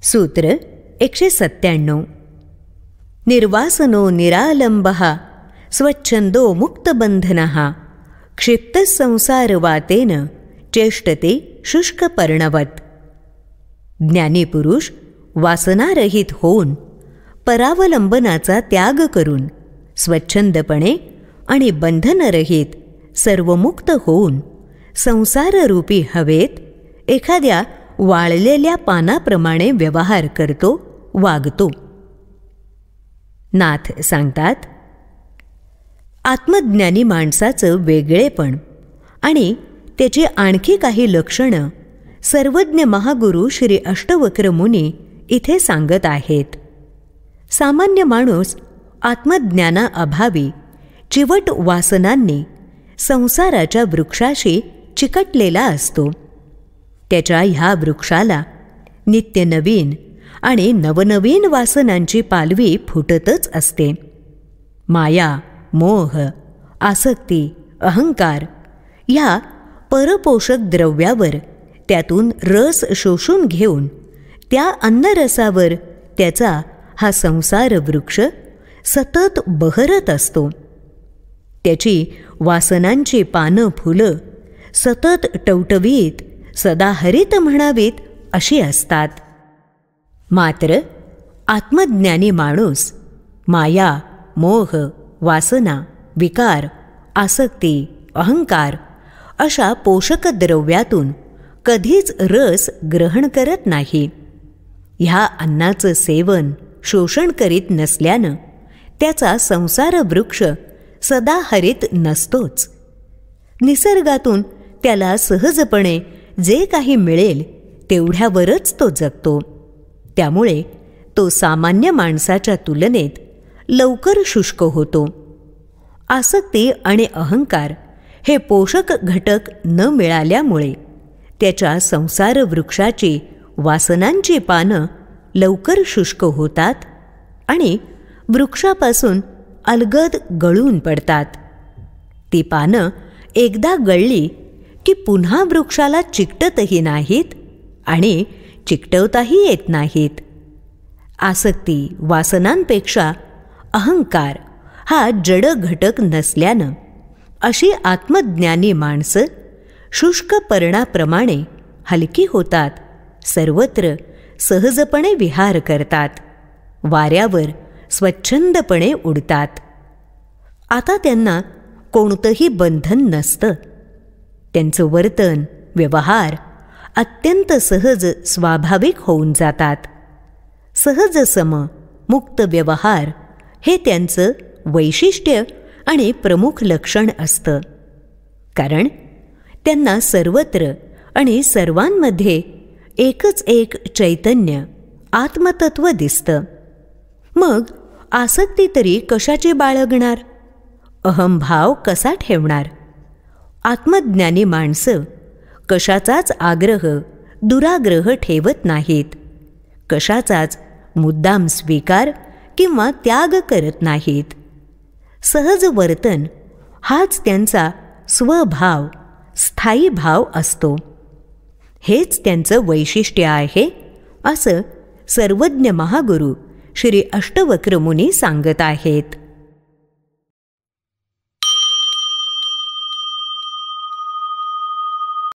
सूत्र 197. निर्वासनो निरालंबः स्वच्छंदो मुक्तबंधनः क्षिप्तसंसारवातेन चेष्टते शुष्कपर्णवत. ज्ञानी पुरुष वासनारहित होऊन परावलंबनाचा त्याग करून स्वच्छंदपणे आणि बंधनरहित सर्वमुक्त होऊन संसाररूपी हवेत एखाद्या वाळलेल्या पानाप्रमाणे व्यवहार करतो, वागतो. नाथ सांगतात, आत्मज्ञानी माणसाचं वेगळेपण आणि त्याची आणखी काही लक्षणं सर्वज्ञ महागुरु श्री अष्टवक्र मुनी इथे सांगत आहेत. सामान्य माणूस आत्मज्ञानाअभावी चिवट वासनांनी संसाराच्या वृक्षाशी चिकटलेला असतो. त्याच्या ह्या वृक्षाला नित्य नवीन आणि नवनवीन वासनांची पालवी फुटतच असते. माया, मोह, आसक्ती, अहंकार ह्या परपोषक द्रव्यावर त्यातून रस शोषून घेऊन त्या अन्नरसावर त्याचा हा संसार वृक्ष सतत बहरत असतो. त्याची वासनांची पानं फुलं सतत टवटवीत सदाहरित म्हणावीत अशी असतात. मात्र आत्मज्ञानी माणूस माया, मोह, वासना, विकार, आसक्ती, अहंकार अशा पोषक द्रव्यातून कधीच रस ग्रहण करत नाही. ह्या अन्नाचं सेवन शोषण करीत नसल्यानं त्याचा संसार वृक्ष सदाहरित नसतोच. निसर्गातून त्याला सहजपणे जे काही मिळेल तेवढ्यावरच तो जगतो. त्यामुळे तो सामान्य माणसाच्या तुलनेत लवकर शुष्क होतो. आसक्ती आणि अहंकार हे पोषक घटक न मिळाल्यामुळे त्याच्या संसार वृक्षाची वासनांची पानं लवकर शुष्क होतात आणि वृक्षापासून अलगद गळून पडतात. ती पानं एकदा गळली की पुन्हा वृक्षाला चिकटतही नाहीत आणि चिकटवताही येत नाहीत. आसक्ती वासनांपेक्षा अहंकार हा जड घटक नसल्यानं अशी आत्मज्ञानी माणसं शुष्क पर्णाप्रमाणे हलकी होतात, सर्वत्र सहजपणे विहार करतात, वाऱ्यावर स्वच्छंदपणे उडतात. आता त्यांना कोणतंही बंधन नसतं. त्यांचं वर्तन व्यवहार अत्यंत सहज स्वाभाविक होऊन जातात. सहज सम मुक्त व्यवहार हे त्यांचं वैशिष्ट्य आणि प्रमुख लक्षण असतं. कारण त्यांना सर्वत्र आणि सर्वांमध्ये एकच एक चैतन्य आत्मतत्व दिसतं. मग आसक्ती तरी कशाची बाळगणार? अहंभाव कसा ठेवणार? आत्मज्ञानी माणसं कशाचाच आग्रह दुराग्रह ठेवत नाहीत. कशाचाच मुद्दाम स्वीकार किंवा त्याग करत नाहीत. सहज वर्तन हाच त्यांचा स्वभाव, स्थायी भाव असतो. हेच त्यांचं वैशिष्ट्य आहे असं सर्वज्ञ महागुरु श्री अष्टवक्र मुनी सांगत आहेत.